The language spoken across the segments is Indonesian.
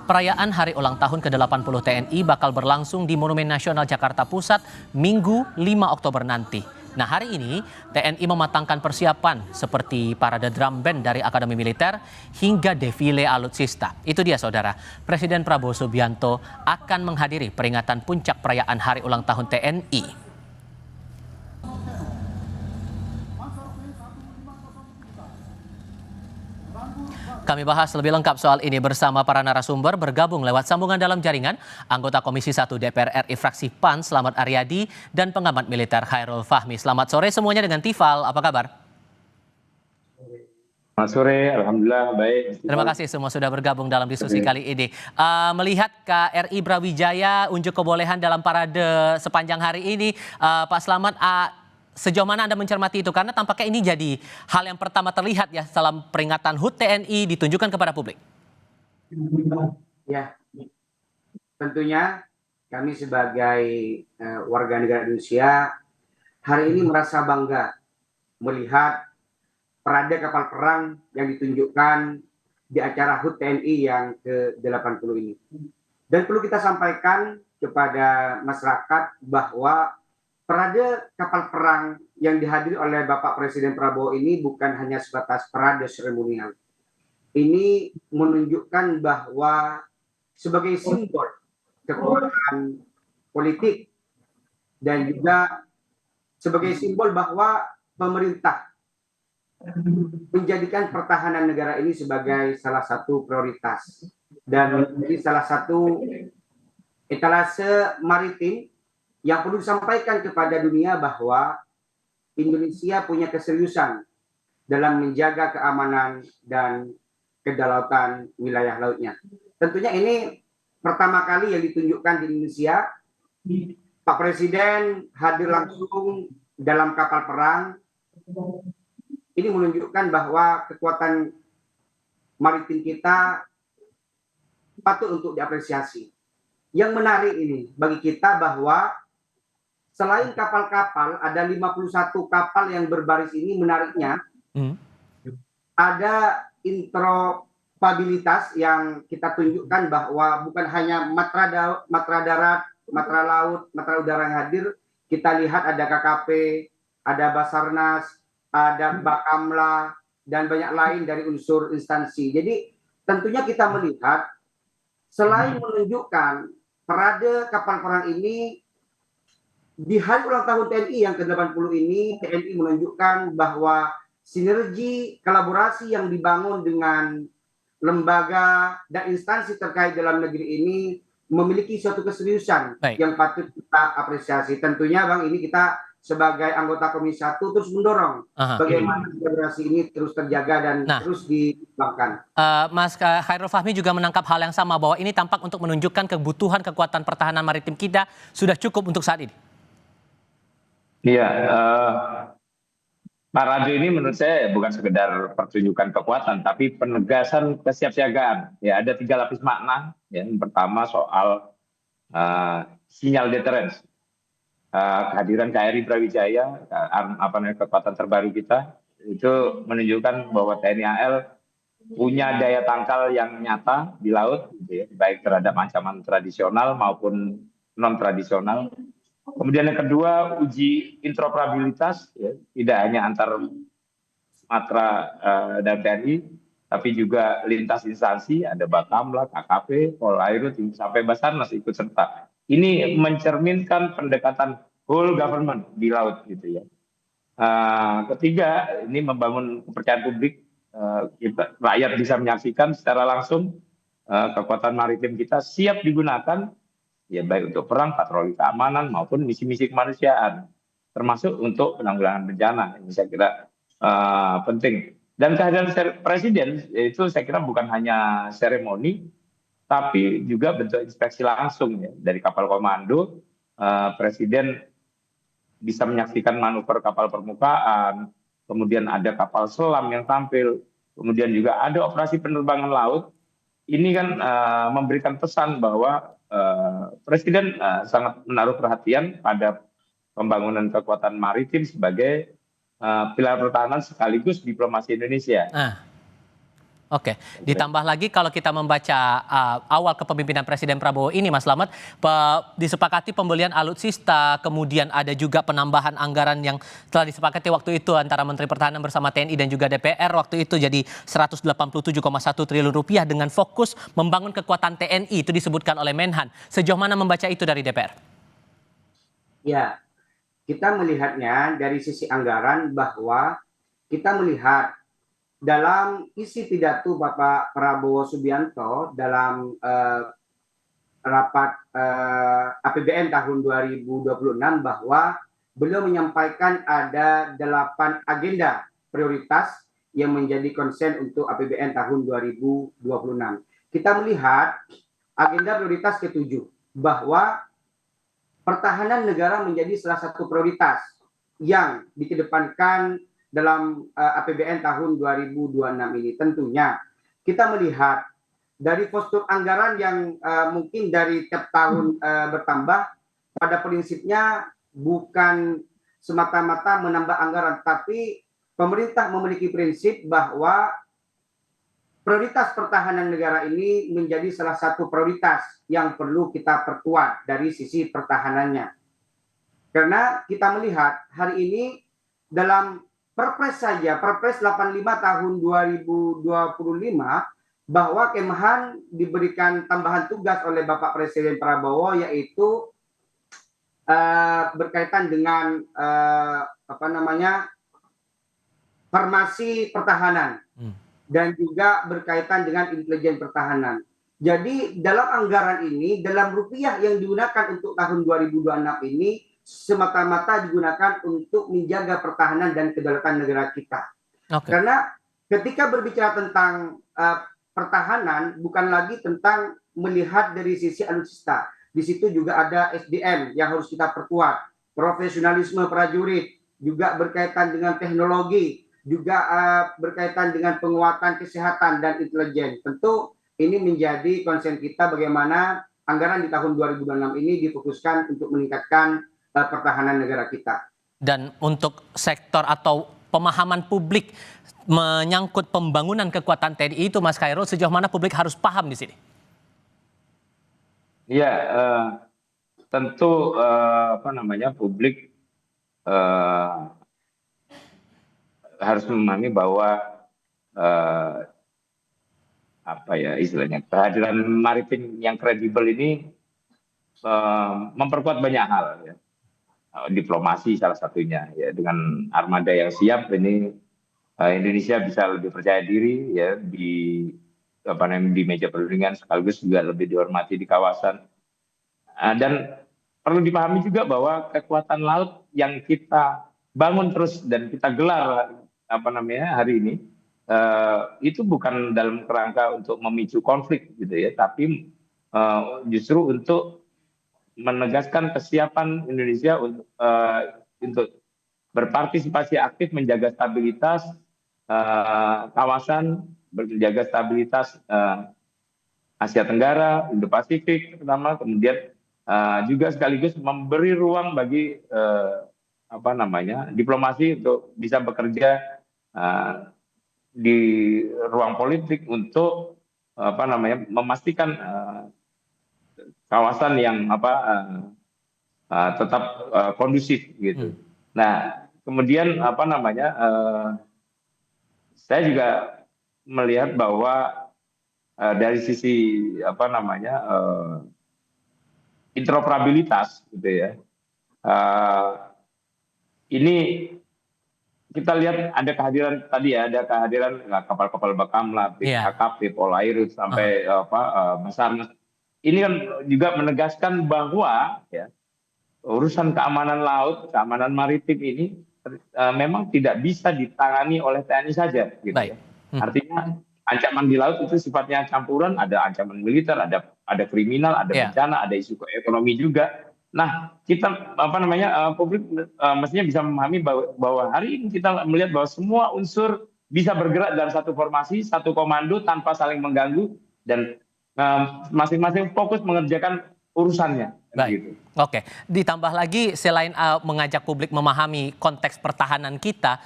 Perayaan Hari Ulang Tahun ke-80 TNI bakal berlangsung di Monumen Nasional Jakarta Pusat Minggu 5 Oktober nanti. Nah, hari ini TNI mematangkan persiapan seperti parade drum band dari Akademi Militer hingga defile alutsista. Itu dia saudara, Presiden Prabowo Subianto akan menghadiri peringatan puncak perayaan Hari Ulang Tahun TNI. Kami bahas lebih lengkap soal ini bersama para narasumber bergabung lewat sambungan dalam jaringan, anggota Komisi 1 DPR RI fraksi PAN Slamet Aryadi dan pengamat militer Khairul Fahmi. Selamat sore semuanya dengan Tifal, apa kabar? Selamat sore, alhamdulillah baik. Terima kasih semua sudah bergabung dalam diskusi kali ini. Melihat KRI Brawijaya unjuk kebolehan dalam parade sepanjang hari ini, Pak Slamet, sejauh mana Anda mencermati itu? Karena tampaknya ini jadi hal yang pertama terlihat ya dalam peringatan HUT TNI ditunjukkan kepada publik. Ya, tentunya kami sebagai warga negara Indonesia hari ini merasa bangga melihat parade kapal perang yang ditunjukkan di acara HUT TNI yang ke-80 ini. Dan perlu kita sampaikan kepada masyarakat bahwa parade kapal perang yang dihadiri oleh Bapak Presiden Prabowo ini bukan hanya sebatas parade seremonial. Ini menunjukkan bahwa sebagai simbol kekuatan politik dan juga sebagai simbol bahwa pemerintah menjadikan pertahanan negara ini sebagai salah satu prioritas dan menjadi salah satu etalase maritim yang perlu disampaikan kepada dunia bahwa Indonesia punya keseriusan dalam menjaga keamanan dan kedaulatan wilayah lautnya. Tentunya ini pertama kali yang ditunjukkan di Indonesia. Pak Presiden hadir langsung dalam kapal perang. Ini menunjukkan bahwa kekuatan maritim kita patut untuk diapresiasi. Yang menarik ini bagi kita bahwa selain kapal-kapal, ada 51 kapal yang berbaris ini menariknya. Ada interoperabilitas yang kita tunjukkan bahwa bukan hanya matra darat, matra laut, matra udara yang hadir. Kita lihat ada KKP, ada Basarnas, ada Bakamla, dan banyak lain dari unsur instansi. Jadi tentunya kita melihat selain menunjukkan parade kapal perang ini, di hari ulang tahun TNI yang ke-80 ini, TNI menunjukkan bahwa sinergi kolaborasi yang dibangun dengan lembaga dan instansi terkait dalam negeri ini memiliki suatu keseriusan yang patut kita apresiasi. Tentunya Bang, ini kita sebagai anggota Komisi 1 terus mendorong bagaimana kolaborasi ini terus terjaga dan terus dikembangkan. Mas Khairul Fahmi juga menangkap hal yang sama bahwa ini tampak untuk menunjukkan kebutuhan kekuatan pertahanan maritim kita sudah cukup untuk saat ini. Iya, parade ini menurut saya bukan sekedar pertunjukan kekuatan, tapi penegasan kesiapsiagaan. Ya, ada 3 lapis makna. Ya, yang pertama soal sinyal deterrence, kehadiran KRI Brawijaya, kekuatan terbaru kita, itu menunjukkan bahwa TNI AL punya daya tangkal yang nyata di laut, gitu ya, baik terhadap ancaman tradisional maupun non tradisional. Kemudian yang kedua, uji interoperabilitas, ya, tidak hanya antar matra dan TNI, tapi juga lintas instansi, ada Bakamla, KKP, Polairut, sampai Basarnas ikut serta. Ini mencerminkan pendekatan whole government di laut, gitu ya. Ketiga, ini membangun kepercayaan publik, rakyat bisa menyaksikan secara langsung kekuatan maritim kita siap digunakan, ya baik untuk perang, patroli keamanan maupun misi-misi kemanusiaan, termasuk untuk penanggulangan bencana. Ini saya kira penting. Dan kehadiran Presiden itu saya kira bukan hanya seremoni, tapi juga bentuk inspeksi langsung ya. Dari kapal komando, Presiden bisa menyaksikan manuver kapal permukaan, kemudian ada kapal selam yang tampil, kemudian juga ada operasi penerbangan laut. Ini kan memberikan pesan bahwa Presiden sangat menaruh perhatian pada pembangunan kekuatan maritim sebagai pilar pertahanan sekaligus diplomasi Indonesia. Oke, ditambah lagi kalau kita membaca awal kepemimpinan Presiden Prabowo ini, Mas Slamet, disepakati pembelian alutsista, kemudian ada juga penambahan anggaran yang telah disepakati waktu itu antara Menteri Pertahanan bersama TNI dan juga DPR waktu itu jadi 187,1 triliun rupiah dengan fokus membangun kekuatan TNI, itu disebutkan oleh Menhan. Sejauh mana membaca itu dari DPR? Ya, kita melihatnya dari sisi anggaran bahwa kita melihat dalam isi pidato Bapak Prabowo Subianto dalam rapat APBN tahun 2026 bahwa beliau menyampaikan ada 8 agenda prioritas yang menjadi konsen untuk APBN tahun 2026. Kita melihat agenda prioritas ke-7 bahwa pertahanan negara menjadi salah satu prioritas yang dikedepankan dalam APBN tahun 2026 ini. Tentunya kita melihat dari postur anggaran yang mungkin dari tiap tahun bertambah, pada prinsipnya bukan semata-mata menambah anggaran, tapi pemerintah memiliki prinsip bahwa prioritas pertahanan negara ini menjadi salah satu prioritas yang perlu kita perkuat dari sisi pertahanannya. Karena kita melihat hari ini dalam Perpres saja, Perpres 85 tahun 2025, bahwa Kemhan diberikan tambahan tugas oleh Bapak Presiden Prabowo, yaitu berkaitan dengan farmasi pertahanan dan juga berkaitan dengan intelijen pertahanan. Jadi dalam anggaran ini, dalam rupiah yang digunakan untuk tahun 2026 ini, semata-mata digunakan untuk menjaga pertahanan dan kedaulatan negara kita. Karena ketika berbicara tentang pertahanan, bukan lagi tentang melihat dari sisi alutsista. Di situ juga ada SDM yang harus kita perkuat, profesionalisme prajurit, juga berkaitan dengan teknologi, juga berkaitan dengan penguatan kesehatan dan intelijen. Tentu ini menjadi konsen kita bagaimana anggaran di tahun 2026 ini difokuskan untuk meningkatkan pertahanan negara kita. Dan untuk sektor atau pemahaman publik menyangkut pembangunan kekuatan TNI itu, Mas Khairul, sejauh mana publik harus paham di sini? Ya, tentu publik harus memahami bahwa istilahnya kehadiran maritim yang kredibel ini memperkuat banyak hal, ya. Diplomasi salah satunya, ya, dengan armada yang siap ini Indonesia bisa lebih percaya diri, ya, di meja perundingan, sekaligus juga lebih dihormati di kawasan. Dan perlu dipahami juga bahwa kekuatan laut yang kita bangun terus dan kita gelar hari ini itu bukan dalam kerangka untuk memicu konflik gitu ya, tapi justru untuk menegaskan kesiapan Indonesia untuk berpartisipasi aktif menjaga stabilitas kawasan, menjaga stabilitas Asia Tenggara, Indo-Pasifik terutama, kemudian juga sekaligus memberi ruang bagi diplomasi untuk bisa bekerja di ruang politik untuk memastikan kawasan yang tetap kondusif gitu. Nah, kemudian saya juga melihat bahwa dari sisi interoperabilitas gitu ya, ini kita lihat ada kehadiran tadi ya, ada kehadiran kapal-kapal Bakamla, KKP, Polairut sampai Basarnas. Ini kan juga menegaskan bahwa ya, urusan keamanan laut, keamanan maritim ini memang tidak bisa ditangani oleh TNI saja. Gitu. Artinya ancaman di laut itu sifatnya campuran, ada ancaman militer, ada kriminal, ada bencana, ada isu ekonomi juga. Nah, kita publik mestinya bisa memahami bahwa hari ini kita melihat bahwa semua unsur bisa bergerak dalam satu formasi, satu komando tanpa saling mengganggu, dan masing-masing fokus mengerjakan urusannya. Baik. Gitu. Oke, ditambah lagi selain mengajak publik memahami konteks pertahanan kita,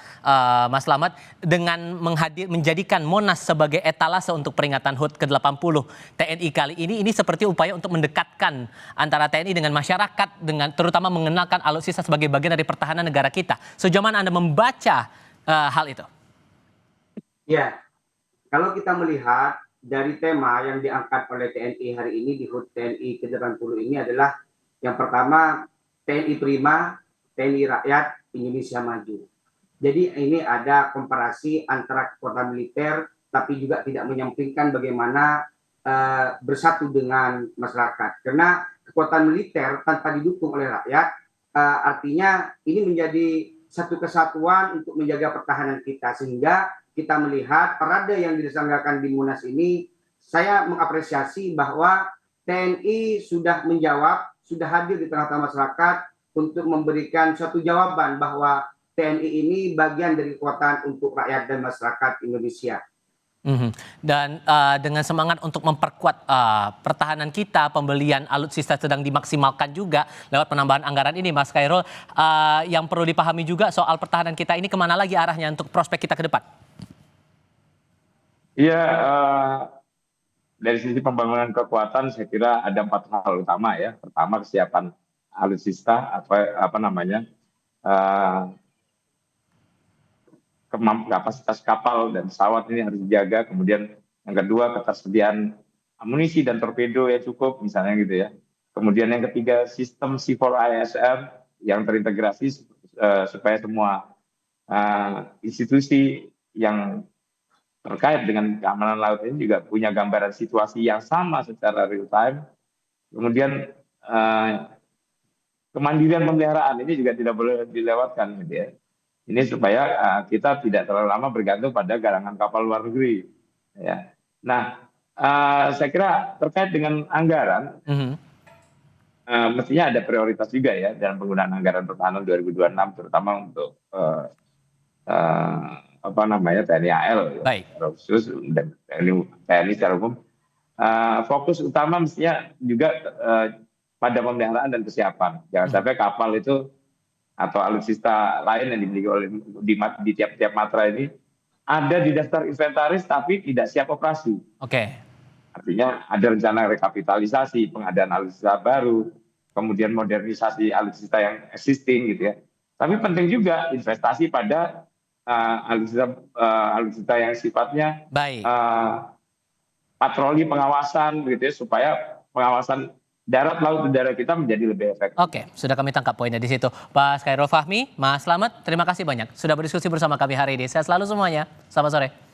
Mas Slamet, dengan menjadikan Monas sebagai etalase untuk peringatan HUT ke-80 TNI kali ini seperti upaya untuk mendekatkan antara TNI dengan masyarakat, dengan terutama mengenalkan alutsista sebagai bagian dari pertahanan negara kita. Sejauh mana Anda membaca hal itu? Ya, kalau kita melihat dari tema yang diangkat oleh TNI hari ini di HUT TNI ke-80 ini adalah yang pertama TNI Prima, TNI Rakyat, Indonesia Maju. Jadi ini ada komparasi antara kekuatan militer tapi juga tidak menyampingkan bagaimana bersatu dengan masyarakat. Karena kekuatan militer tanpa didukung oleh rakyat artinya ini menjadi satu kesatuan untuk menjaga pertahanan kita, sehingga kita melihat parade yang diselenggarakan di Monas ini, saya mengapresiasi bahwa TNI sudah menjawab, sudah hadir di tengah-tengah masyarakat untuk memberikan suatu jawaban bahwa TNI ini bagian dari kekuatan untuk rakyat dan masyarakat Indonesia. Dan dengan semangat untuk memperkuat pertahanan kita, pembelian alutsista sedang dimaksimalkan juga lewat penambahan anggaran ini, Mas Khairul. Yang perlu dipahami juga soal pertahanan kita ini kemana lagi arahnya untuk prospek kita ke depan? Iya, dari sisi pembangunan kekuatan saya kira ada 4 hal utama ya. Pertama, kesiapan alutsista, kapasitas kapal dan pesawat ini harus dijaga. Kemudian yang kedua, ketersediaan amunisi dan torpedo ya cukup misalnya gitu ya. Kemudian yang ketiga, sistem C4ISR yang terintegrasi supaya semua institusi yang terkait dengan keamanan laut ini juga punya gambaran situasi yang sama secara real time. Kemudian kemandirian pemeliharaan ini juga tidak boleh dilewatkan gitu ya. Ini supaya kita tidak terlalu lama bergantung pada galangan kapal luar negeri. Ya. Nah, saya kira terkait dengan anggaran, mestinya ada prioritas juga ya dalam penggunaan anggaran pertahanan 2026, terutama untuk TNI AL, khusus dan TNI secara umum. Fokus utama mestinya juga pada pemeliharaan dan kesiapan. Jangan sampai kapal itu atau alutsista lain yang dimiliki oleh di tiap-tiap matra ini ada di daftar inventaris tapi tidak siap operasi. Oke. Artinya ada rencana rekapitalisasi, pengadaan alutsista baru, kemudian modernisasi alutsista yang existing gitu ya. Tapi penting juga investasi pada alutsista yang sifatnya patroli pengawasan gitu ya, supaya pengawasan darat, laut, udara kita menjadi lebih efektif. Oke, sudah kami tangkap poinnya di situ. Pak Khairul Fahmi, Mas Slamet, terima kasih banyak sudah berdiskusi bersama kami hari ini. Sehat selalu semuanya. Selamat sore.